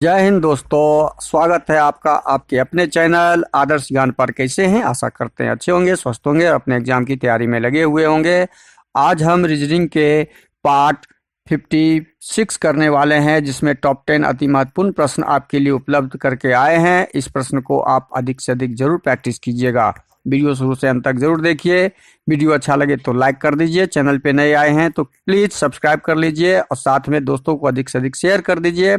जय हिंद दोस्तों, स्वागत है आपका आपके अपने चैनल आदर्श ज्ञान पर। कैसे हैं? आशा करते हैं अच्छे होंगे, स्वस्थ होंगे और अपने एग्जाम की तैयारी में लगे हुए होंगे। आज हम रीजनिंग के पार्ट 56 करने वाले हैं, जिसमें टॉप 10 अति महत्वपूर्ण प्रश्न आपके लिए उपलब्ध करके आए हैं। इस प्रश्न को आप अधिक से अधिक जरूर प्रैक्टिस कीजिएगा। वीडियो शुरू से अंत तक जरूर देखिए। वीडियो अच्छा लगे तो लाइक कर दीजिए। चैनल पे नए आए हैं तो प्लीज सब्सक्राइब कर लीजिए और साथ में दोस्तों को अधिक से अधिक शेयर कर दीजिए।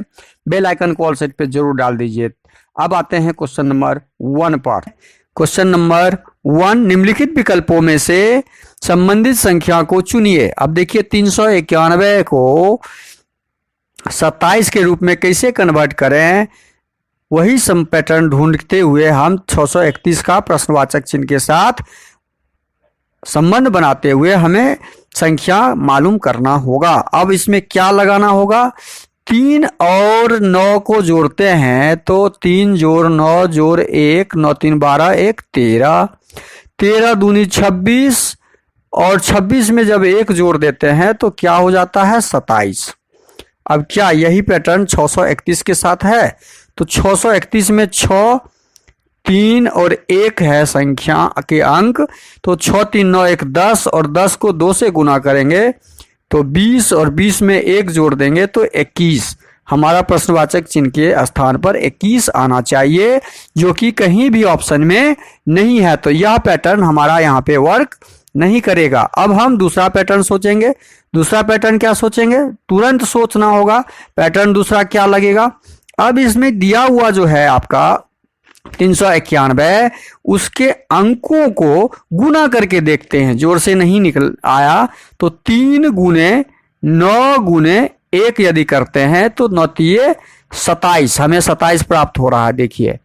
बेल आइकन को ऑल सेट पे जरूर डाल दीजिए। अब आते हैं क्वेश्चन नंबर 1 पर। क्वेश्चन नंबर 1, निम्नलिखित विकल्पों में से संबंधित संख्या को चुनिए। अब देखिए 391 को 27 के रूप में कैसे कन्वर्ट करें, वही सम पैटर्न ढूंढते हुए हम 631 का प्रश्नवाचक चिन्ह के साथ संबंध बनाते हुए हमें संख्या मालूम करना होगा। अब इसमें क्या लगाना होगा? 3 और 9 को जोड़ते हैं तो 3 जोड़ 9 जोड़ 1, 9 3 12, 1 13, 13 दूनी 26 और 26 में जब 1 जोड़ देते हैं तो क्या हो जाता है? 27। अब क्या यही पैटर्न 631 के साथ है? तो 631 में 6, 3 और 1 है संख्या के अंक, तो 6 3 9 1 10 और 10 को 2 से गुना करेंगे तो 20 और 20 में 1 जोड़ देंगे तो 21। हमारा प्रश्नवाचक चिन्ह के स्थान पर 21 आना चाहिए, जो कि कहीं भी ऑप्शन में नहीं है। तो यह पैटर्न हमारा यहाँ पे वर्क नहीं करेगा। अब हम दूसरा पैटर्न सोचेंगे। दूसरा पैटर्न क्या सोचेंगे? तुरंत सोचना होगा। पैटर्न दूसरा क्या लगेगा? अब इसमें दिया हुआ जो है आपका 391, उसके अंकों को गुना करके देखते हैं। जोर से नहीं निकल आया तो 3 गुने 9 गुने 1 यदि करते हैं तो 9 तिये 27, हमें 27 प्राप्त हो रहा है। देखिए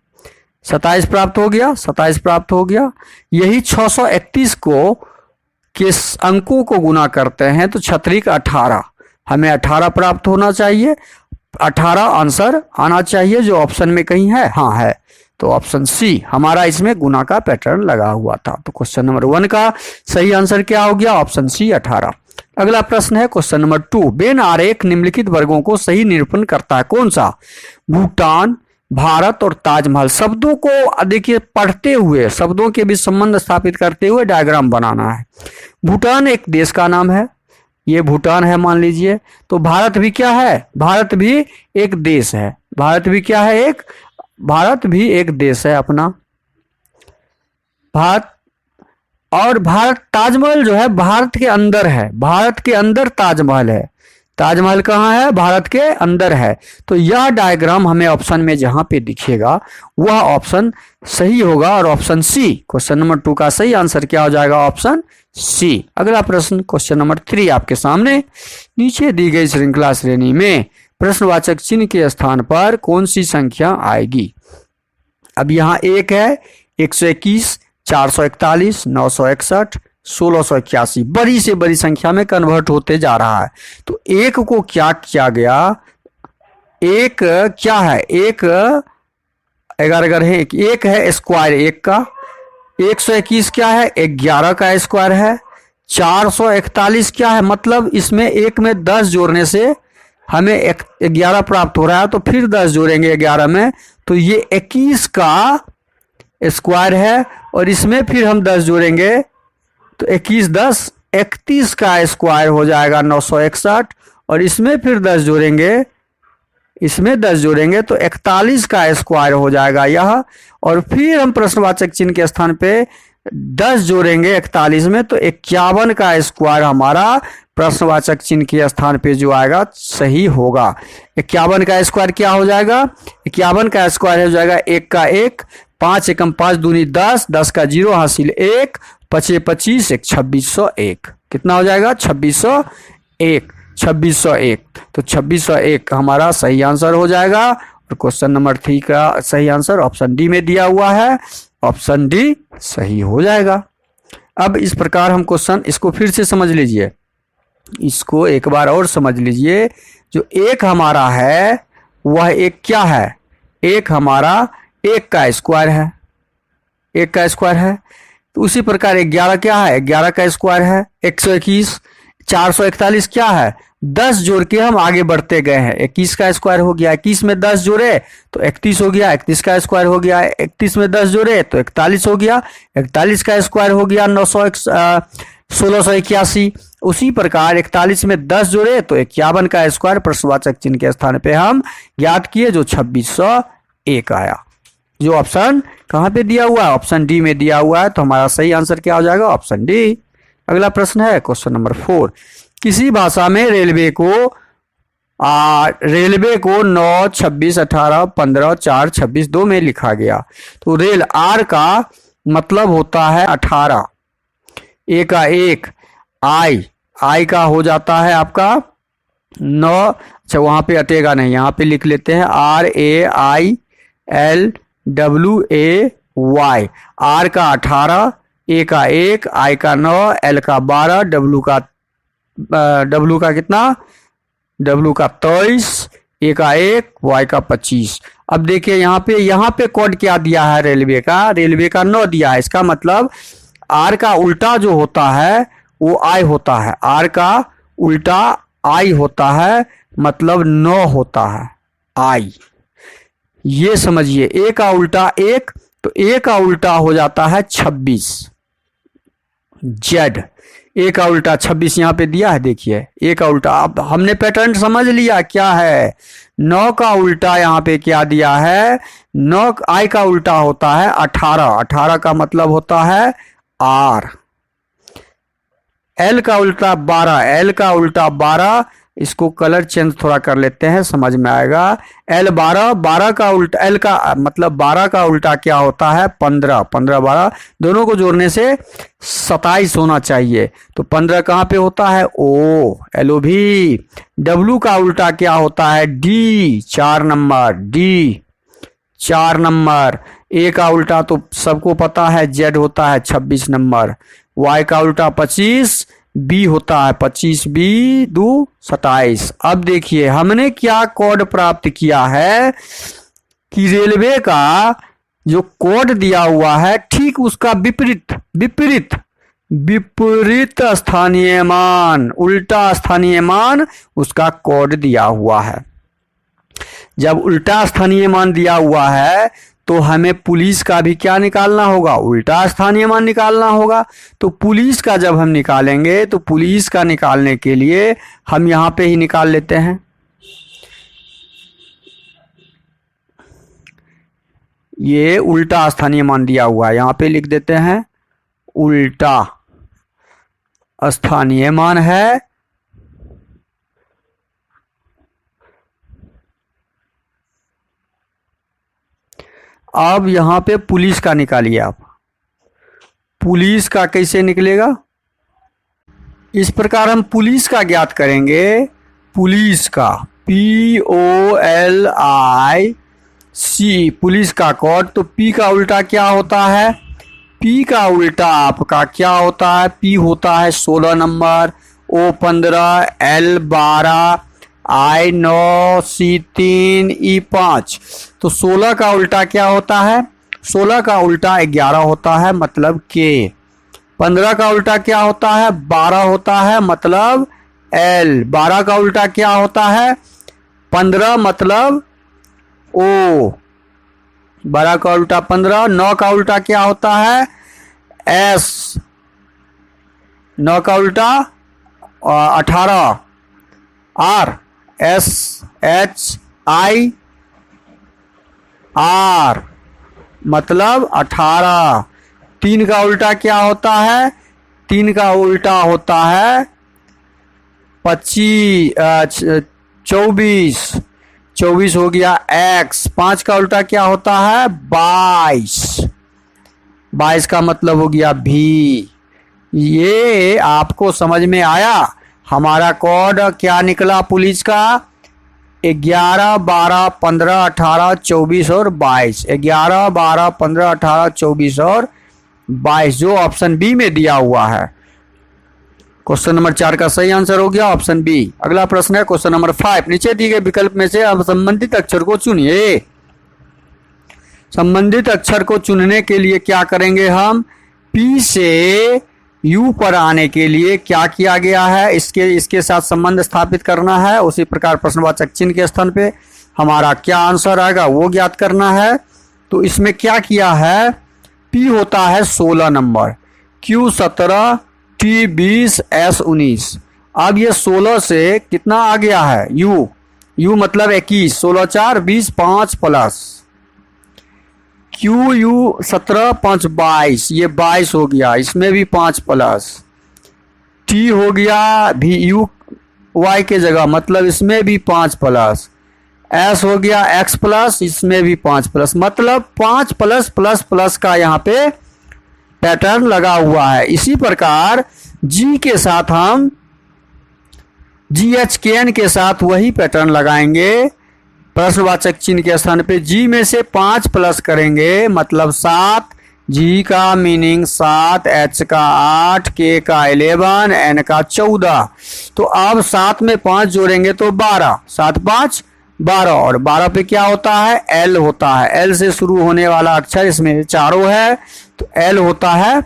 27 प्राप्त हो गया, 27 प्राप्त हो गया। यही 631 को के अंकों को गुना करते हैं तो 6 18, हमें 18 प्राप्त होना चाहिए। 18 आंसर आना चाहिए, जो ऑप्शन में कहीं है। हाँ है, तो ऑप्शन सी हमारा इसमें गुना का पैटर्न लगा हुआ था। तो क्वेश्चन नंबर 1 का सही आंसर क्या हो गया? Option C 18। अगला प्रश्न है क्वेश्चन नंबर 2, वेन आरेख निम्नलिखित वर्गों को सही निरूपण करता है। कौन सा? भूटान, भारत और ताजमहल। शब्दों को देखिए पढ़ते हुए, शब्दों के बीच संबंध स्थापित करते हुए डायग्राम बनाना है। भूटान एक देश का नाम है, ये भूटान है मान लीजिए। तो भारत भी क्या है? भारत भी एक देश है। भारत भी क्या है? भारत भी एक देश है अपना। भारत और भारत, ताजमहल जो है भारत के अंदर है। भारत के अंदर ताजमहल है। ताजमहल कहाँ है? भारत के अंदर है। तो यह डायग्राम हमें ऑप्शन में जहां पे दिखेगा वह ऑप्शन सही होगा और ऑप्शन सी, क्वेश्चन नंबर 2 का सही आंसर क्या हो जाएगा? Option C. अगला प्रश्न क्वेश्चन नंबर 3 आपके सामने। नीचे दी गई श्रृंखला श्रेणी में प्रश्नवाचक चिन्ह के स्थान पर कौन सी संख्या आएगी? अब यहाँ 1 है, 121, 441, 961, 1681, बड़ी से बड़ी संख्या में कन्वर्ट होते जा रहा है। तो 1 को क्या किया गया? 1 क्या है? 1 अगर है 1 है स्क्वायर 1 का। 121 क्या है? 11 का स्क्वायर है। 441 क्या है? मतलब इसमें 1 में 10 जोड़ने से हमें 11 प्राप्त हो रहा है, तो फिर 10 जोड़ेंगे 11 में तो ये 21 का स्क्वायर है, और इसमें फिर हम 10 जोड़ेंगे तो 21 10 31 का स्क्वायर हो जाएगा 961, और इसमें फिर 10 जोड़ेंगे, इसमें 10 जोड़ेंगे तो 41 का स्क्वायर हो जाएगा यह। और फिर हम प्रश्नवाचक चिन्ह के स्थान पे 10 जोड़ेंगे 41 में तो 51 का स्क्वायर हमारा प्रश्नवाचक चिन्ह के स्थान पे जो आएगा सही होगा। 51 का स्क्वायर क्या हो जाएगा? 51 का स्क्वायर हो जाएगा 1 का 1, 5 एकम 5 दूनी 10, 10 का 0 हासिल 1, 5 25, 1 2601। कितना हो जाएगा? 2601। 2601, तो 2601 हमारा सही आंसर हो जाएगा। और क्वेश्चन नंबर 3 का सही आंसर ऑप्शन डी में दिया हुआ है, ऑप्शन डी सही हो जाएगा। अब इस प्रकार हम क्वेश्चन, इसको फिर से समझ लीजिए, इसको एक बार और समझ लीजिए। जो 1 हमारा है वह 1 क्या है? 1 हमारा 1 का स्क्वायर है। 1 का स्क्वायर है। तो उसी प्रकार 11 क्या है? 11 का स्क्वायर है। 121, 441 क्या है? 10 जोड़ के हम आगे बढ़ते गए हैं। 21 का स्क्वायर हो गया, 21 में 10 जोड़े तो 31 हो गया, 31 का स्क्वायर हो गया, 31 में 10 जोड़े तो 41 हो गया, 41 का स्क्वायर हो गया 1681। उसी प्रकार 41 में 10 जोड़े तो 51 का स्क्वायर प्रश्नवाचक चिन्ह के स्थान पे हम ज्ञात किए जो 2601 आया। जो ऑप्शन कहाँ पे दिया हुआ है, ऑप्शन डी में दिया हुआ है। तो हमारा सही आंसर क्या हो जाएगा, ऑप्शन डी। अगला प्रश्न है क्वेश्चन नंबर 4। किसी भाषा में रेलवे को 9, 26, 18, 15, 4, 26, 2 में लिखा गया। तो रेल आर का मतलब होता है 18, ए का 1, आई का हो जाता है आपका 9। अच्छा वहां पे अटेगा नहीं, यहाँ पे लिख लेते हैं RAILWAY। आर का 18, ए का 1, आई का 9, एल का 12, डब्लू का कितना, डब्लू का 23, ए का 1, वाई का 25। अब देखिए यहाँ पे कोड क्या दिया है रेलवे का 9 दिया है। इसका मतलब आर का उल्टा जो होता है वो आई होता है, आर का उल्टा आई होता है, मतलब 9 होता है आई। ये समझिए, ए का उल्टा 1 तो ए का उल्टा हो जाता है 26, जेड। ए का उल्टा 26 यहाँ पे दिया है, देखिए ए का उल्टा। अब हमने पैटर्न समझ लिया क्या है। 9 का उल्टा यहाँ पे क्या दिया है, 9 आई का उल्टा होता है 18, 18 का मतलब होता है आर। एल का उल्टा 12, एल का उल्टा 12, इसको कलर चेंज थोड़ा कर लेते हैं समझ में आएगा। एल 12, 12 का उल्टा, एल का मतलब 12 का उल्टा क्या होता है 15, 15 12 दोनों को जोड़ने से 27 होना चाहिए। तो 15 कहाँ पे होता है ओ, LOV। डब्लू का उल्टा क्या होता है डी, 4 नंबर, डी 4 नंबर। ए का उल्टा तो सबको पता है जेड होता है 26 नंबर। वाई का उल्टा 25, बी होता है 25, बी 2 27। अब देखिए हमने क्या कोड प्राप्त किया है कि रेलवे का जो कोड दिया हुआ है ठीक उसका विपरीत स्थानीय मान, उल्टा स्थानीय मान उसका कोड दिया हुआ है। जब उल्टा स्थानीय मान दिया हुआ है तो हमें पुलिस का भी क्या निकालना होगा, उल्टा स्थानीय मान निकालना होगा। तो पुलिस का जब हम निकालेंगे तो पुलिस का निकालने के लिए हम यहां पे ही निकाल लेते हैं। ये उल्टा स्थानीय मान दिया हुआ है, यहां पे लिख देते हैं उल्टा स्थानीय मान है। अब यहां पे पुलिस का निकालिए आप। पुलिस का कैसे निकलेगा, इस प्रकार हम पुलिस का ज्ञात करेंगे। पुलिस का POLIC, पुलिस का कोड। तो P का उल्टा क्या होता है, P का उल्टा आपका क्या होता है, P होता है 16 number, O 15, L 12, I 9, C 3, E 5। तो 16 का उल्टा क्या होता है, 16 का उल्टा 11 होता है मतलब K। 15 का उल्टा क्या होता है 12 होता है मतलब L। 12 का उल्टा क्या होता है 15 मतलब O। 12 का उल्टा 15। 9 का उल्टा क्या होता है S। 9 का उल्टा 18 R, SHIR मतलब 18। 3 का उल्टा क्या होता है, 3 का उल्टा होता है 24, 24 हो गया X। 5 का उल्टा क्या होता है 22, 22 का मतलब हो गया V। ये आपको समझ में आया। हमारा कोड क्या निकला पुलिस का 11, 12, 15, 18, 24 और 22। 11, 12, 15, 18, 24 और 22 जो ऑप्शन बी में दिया हुआ है। क्वेश्चन नंबर 4 का सही आंसर हो गया ऑप्शन बी। अगला प्रश्न है क्वेश्चन नंबर 5। नीचे दिए गए विकल्प में से अब संबंधित अक्षर को चुनिए। संबंधित अक्षर को चुनने के लिए क्या करेंगे हम, P से U पर आने के लिए क्या किया गया है, इसके साथ संबंध स्थापित करना है। उसी प्रकार प्रश्नवाचक चिन्ह के स्थान पे हमारा क्या आंसर आएगा वो ज्ञात करना है। तो इसमें क्या किया है, P होता है 16 नंबर, Q 17, T 20, S 19। अब ये 16 से कितना आ गया है, U मतलब 21, 16 4 20 5 प्लस QU 17 5 22, ये 22 हो गया, इसमें भी 5 प्लस T हो गया VU Y के जगह, मतलब इसमें भी 5 प्लस S हो गया X प्लस, इसमें भी 5 प्लस, मतलब 5 प्लस प्लस प्लस का यहाँ पे पैटर्न लगा हुआ है। इसी प्रकार G के साथ हम GHKN के साथ वही पैटर्न लगाएंगे। प्रश्नवाचक चिन्ह के स्थान पे G में से 5 प्लस करेंगे, मतलब 7, G का मीनिंग 7, H का 8, K का 11, N का 14। तो अब 7 में 5 जोड़ेंगे तो 12, 7 5 12, और 12 पे क्या होता है, L होता है। L से शुरू होने वाला अक्षर इसमें चारों है, तो L होता है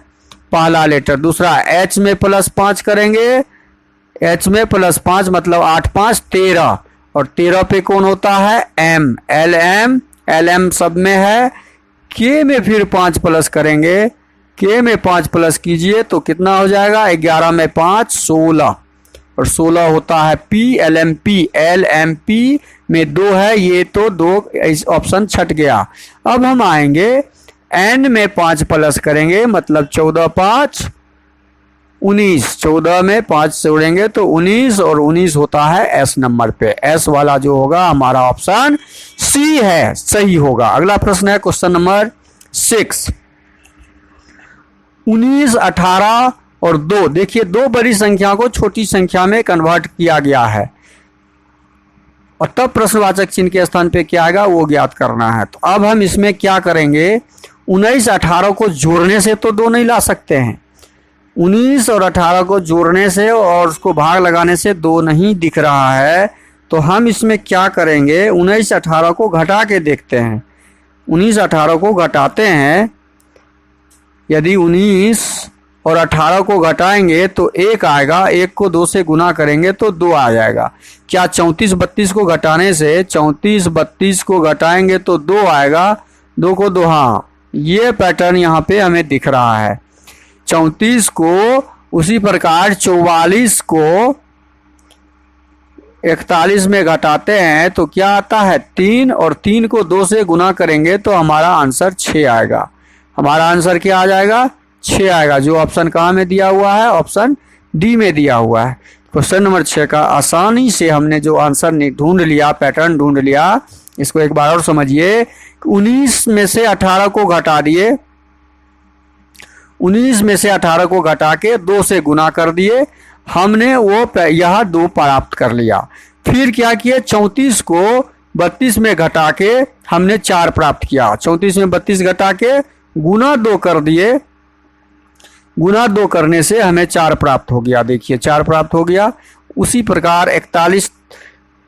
पहला लेटर। दूसरा H में प्लस 5 करेंगे, H में प्लस 5 मतलब 8 5 13, और 13 पे कौन होता है, M, LM सब में है। K में फिर 5 प्लस करेंगे, K में 5 प्लस कीजिए तो कितना हो जाएगा, 11 में 5 16, और 16 होता है P, LMP में 2 है, ये तो 2 ऑप्शन छट गया। अब हम आएंगे N में 5 प्लस करेंगे, मतलब 14 5 19, 14 में 5 जोड़ेंगे तो 19, और 19 होता है S नंबर पे। S वाला जो होगा हमारा ऑप्शन C है, सही होगा। अगला प्रश्न है क्वेश्चन नंबर 6। 19, 18 और 2, देखिए 2 बड़ी संख्या को छोटी संख्या में कन्वर्ट किया गया है, और तब प्रश्नवाचक चिन्ह के स्थान पे क्या आएगा वो ज्ञात करना है। तो अब हम इसमें क्या करेंगे, 19 18 को जोड़ने से तो 2 नहीं ला सकते हैं, 19 और 18 को जोड़ने से और उसको भाग लगाने से 2 नहीं दिख रहा है। तो हम इसमें क्या करेंगे, 19 18 को घटा के देखते हैं। 19 18 को घटाते हैं, यदि 19 और 18 को घटाएंगे तो 1 आएगा, 1 को 2 से गुना करेंगे तो 2 आ जाएगा। क्या 34 32 को घटाने से, 34 32 को घटाएंगे तो 2 आएगा, 2 को 2, हाँ ये पैटर्न यहाँ पे हमें दिख रहा है। 34 को उसी प्रकार 44 को 41 में घटाते हैं तो क्या आता है 3, और 3 को 2 से गुना करेंगे तो हमारा आंसर 6 आएगा। हमारा आंसर क्या आ जाएगा, 6 आएगा, जो ऑप्शन कहाँ में दिया हुआ है, ऑप्शन डी में दिया हुआ है। क्वेश्चन नंबर 6 का आसानी से हमने जो आंसर ढूंढ लिया, पैटर्न ढूंढ लिया, इसको एक बार और समझिए। 19 में से 18 को घटा दिए, 19 में से 18 को घटा के 2 से गुना कर दिए, हमने वो यह 2 प्राप्त कर लिया। फिर क्या किए, 34 को 32 में घटा के हमने 4 प्राप्त किया, 34 में 32 घटा के गुना 2 कर दिए, गुना 2 करने से हमें 4 प्राप्त हो गया। देखिए 4 प्राप्त हो गया। उसी प्रकार 41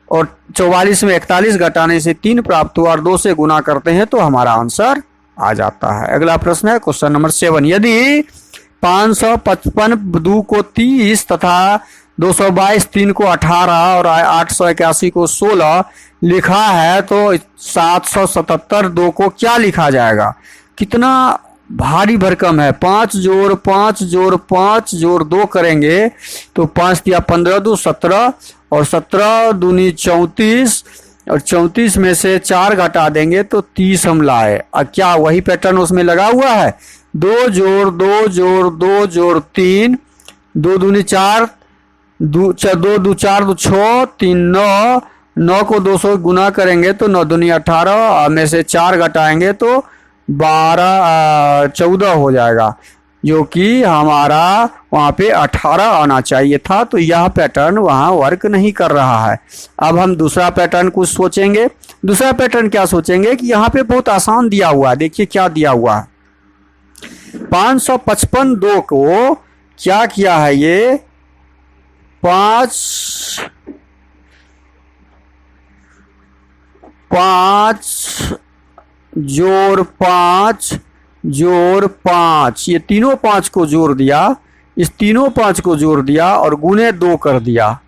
और 44 में 41 घटाने से 3 प्राप्त हुआ, और 2 से गुना करते हैं तो हमारा आंसर आ जाता है। अगला प्रश्न है क्वेश्चन नंबर 7। यदि 555 2 को 30 तथा 222 3 को 18 और 881 को 16 लिखा है, तो 777 2 को क्या लिखा जाएगा। कितना भारी भरकम है, 5 जोड़ 5 जोड़ 5 जोड़ 2 करेंगे तो 5 दिया 15 2 17, और 17 दूनी 34, और 34 में से 4 घटा देंगे तो 30 हम लाए। अब क्या वही पैटर्न उसमें लगा हुआ है, 2 जोड़ 2 जोड़ 2 जोड़ 3, 2 दूनी 4, 2 2 4 2 6 3 9, 9 को 200 गुना करेंगे तो 9 दूनी 18, में से 4 घटाएंगे तो 12 14 हो जाएगा, जो कि हमारा वहाँ पे 18 आना चाहिए था। तो यह पैटर्न वहाँ वर्क नहीं कर रहा है। अब हम दूसरा पैटर्न कुछ सोचेंगे। दूसरा पैटर्न क्या सोचेंगे कि यहाँ पे बहुत आसान दिया हुआ है। देखिए क्या दिया हुआ है, 555 2 को क्या किया है, ये 5 जोड़ 5 जोड़ 5, ये तीनों 5 को जोड़ दिया, इस तीनों 5 को जोड़ दिया और गुने 2 कर दिया,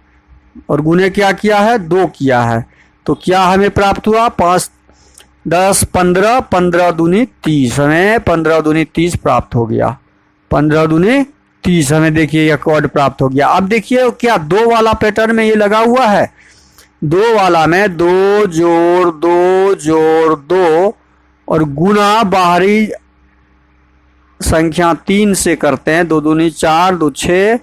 और गुने क्या किया है, 2 किया है। तो क्या हमें प्राप्त हुआ, 5 10 15, 15 दूनी 30, हमें 15 दूनी 30 प्राप्त हो गया। 15 दूनी 30 हमें देखिए यह कोड प्राप्त हो गया। अब देखिए क्या 2 वाला पैटर्न में ये लगा हुआ है, 2 वाला में 2 जोड़ 2 जोड़ 2 और गुना बाहरी संख्या 3 से करते हैं, 2 दूनी 4, 2 6,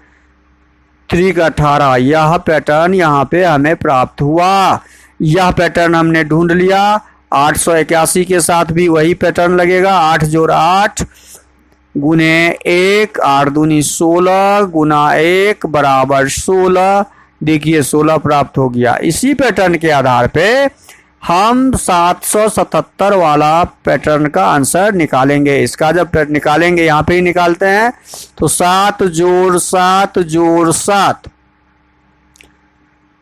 3 का 18। यह पैटर्न यहाँ पे हमें प्राप्त हुआ। यह पैटर्न हमने ढूंढ लिया। 881 के साथ भी वही पैटर्न लगेगा, 8 जोड़ 8 गुने 1, 8 दूनी 16 गुना 1 बराबर 16। देखिए 16 प्राप्त हो गया। इसी पैटर्न के आधार पे हम 777 वाला पैटर्न का आंसर निकालेंगे। इसका जब निकालेंगे, यहाँ पे ही निकालते हैं, तो 7 जोड़ 7 जोड़ 7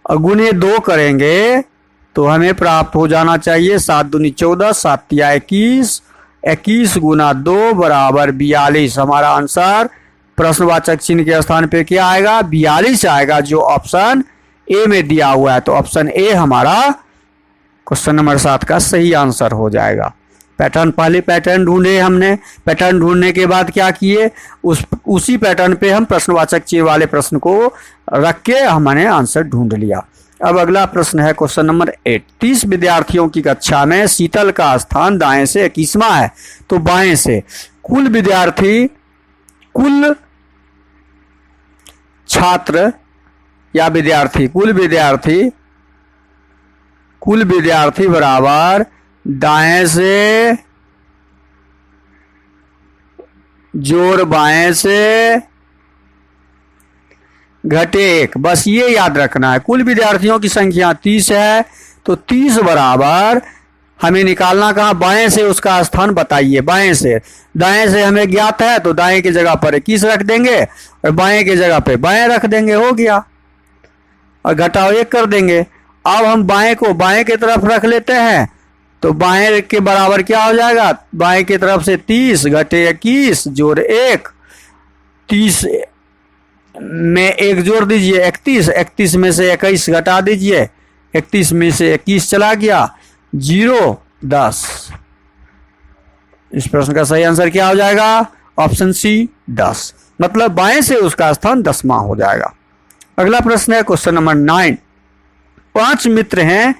और गुने 2 करेंगे तो हमें प्राप्त हो जाना चाहिए 7 दूनी 14, 7 तिया 21, 21 गुना 2 बराबर 42। हमारा आंसर प्रश्नवाचक चिन्ह के स्थान पे क्या आएगा, 42 आएगा, जो ऑप्शन ए में दिया हुआ है। तो ऑप्शन ए हमारा क्वेश्चन नंबर 7 का सही आंसर हो जाएगा। पैटर्न, पहले पैटर्न ढूंढे हमने, पैटर्न ढूंढने के बाद क्या किए, उसी पैटर्न पे हम प्रश्नवाचक चिन्ह वाले प्रश्न को रख के हमने आंसर ढूंढ लिया। अब अगला प्रश्न है क्वेश्चन नंबर 8। 30 विद्यार्थियों की कक्षा में शीतल का स्थान दाएं से 21वां है, तो बाएं से कुल विद्यार्थी, कुल छात्र या विद्यार्थी, कुल विद्यार्थी बराबर दाएं से जोड़ बाएं से घटे 1। बस ये याद रखना है। कुल विद्यार्थियों की संख्या 30 है, तो 30 बराबर हमें निकालना कहाँ, बाएं से उसका स्थान बताइए। बाएं से, दाएं से हमें ज्ञात है, तो दाएं की जगह पर 21 रख देंगे और बाएं की जगह पे बाएं रख देंगे, हो गया, और घटाव 1 कर देंगे। अब हम बाएं को बाएं की तरफ रख लेते हैं, तो बाएं के बराबर क्या हो जाएगा, बाएं की तरफ से 30 घटे 21 जोड़ 1, 30 में 1 जोड़ दीजिए 31, 31 में से 21 घटा दीजिए, 31 में से 21 चला गया, 0 10। इस प्रश्न का सही आंसर क्या हो जाएगा, ऑप्शन सी 10, मतलब बाएं से उसका स्थान 10वां हो जाएगा। अगला प्रश्न है क्वेश्चन नंबर 9। 5 मित्र हैं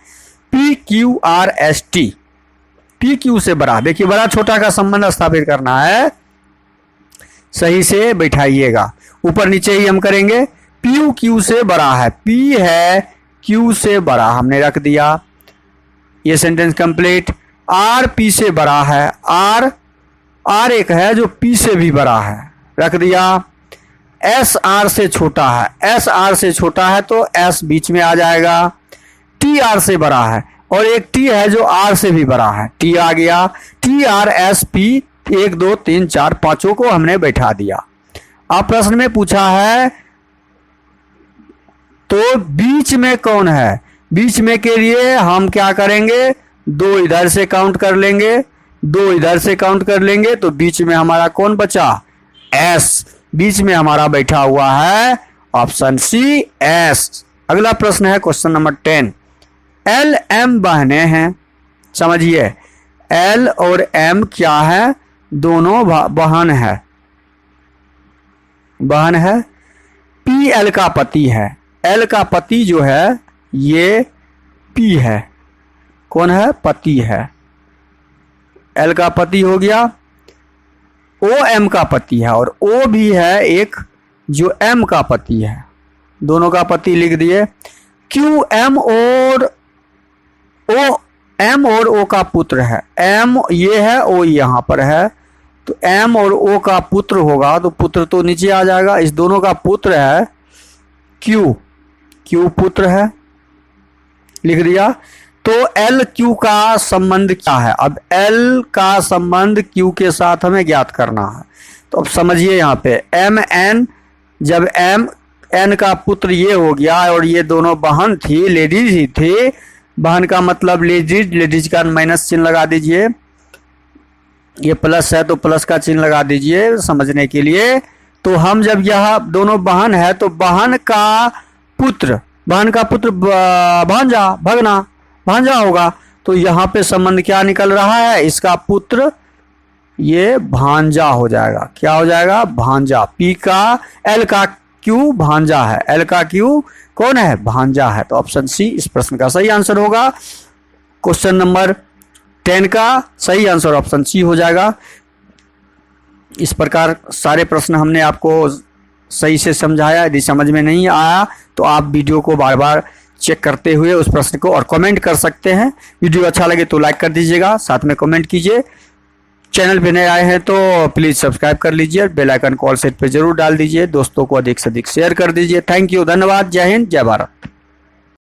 PQRST, PQ से बड़ा, देखिए बड़ा छोटा का संबंध स्थापित करना है, सही से बैठाइएगा, ऊपर नीचे ही हम करेंगे। PQ Q से बड़ा है, P है Q से बड़ा, हमने रख दिया, ये सेंटेंस कंप्लीट। R P से बड़ा है, R एक है जो P से भी बड़ा है, रख दिया। S R से छोटा है, S R से छोटा है तो S बीच में आ जाएगा। T R से बड़ा है और एक T है जो R से भी बड़ा है, T आ गया। T R S P 1 2 3 4 पांचों को हमने बैठा दिया। अब प्रश्न में पूछा है तो बीच में कौन है, बीच में के लिए हम क्या करेंगे, 2 इधर से काउंट कर लेंगे, 2 इधर से काउंट कर लेंगे, तो बीच में हमारा कौन बचा, S, बीच में हमारा बैठा हुआ है ऑप्शन सी S। अगला प्रश्न है क्वेश्चन नंबर 10। L M बहने हैं, समझिए L और M क्या है, दोनों बहन है, बहन है। P L का पति है, L का पति जो है ये P है, कौन है, पति है, L का पति हो गया। O M का पति है और O भी है एक जो M का पति है, दोनों का पति लिख दिए। Q M और O, M और O का पुत्र है, M ये है, O यहाँ पर है, तो M और O का पुत्र होगा, तो पुत्र तो नीचे आ जाएगा, इस दोनों का पुत्र है Q, Q पुत्र है, लिख दिया। तो L Q का संबंध क्या है, अब L का संबंध Q के साथ हमें ज्ञात करना है। तो अब समझिए यहाँ पे M N, जब M N का पुत्र ये हो गया और ये दोनों बहन थी, लेडीज ही थी, बहन का मतलब लेडीज, लेडीज का माइनस चिन्ह लगा दीजिए, ये प्लस है तो प्लस का चिन्ह लगा दीजिए समझने के लिए। तो हम जब यह दोनों बहन है तो बहन का पुत्र भांजा, भगना, भांजा होगा। तो यहाँ पे संबंध क्या निकल रहा है, इसका पुत्र ये भांजा हो जाएगा। क्या हो जाएगा, भांजा। पी का एल का क्यू भांजा है, एल का क्यू कौन है, भांजा है। तो ऑप्शन सी इस प्रश्न का सही आंसर होगा। क्वेश्चन नंबर 10 का सही आंसर ऑप्शन सी हो जाएगा। इस प्रकार सारे प्रश्न हमने आपको सही से समझाया। यदि समझ में नहीं आया तो आप वीडियो को बार बार चेक करते हुए उस प्रश्न को और कमेंट कर सकते हैं। वीडियो अच्छा लगे तो लाइक कर दीजिएगा, साथ में कमेंट कीजिए। चैनल पे नए आए हैं तो प्लीज़ सब्सक्राइब कर लीजिए, बेल आइकन कॉल सेट पे जरूर डाल दीजिए, दोस्तों को अधिक से अधिक शेयर कर दीजिए। थैंक यू, धन्यवाद, जय हिंद, जय भारत।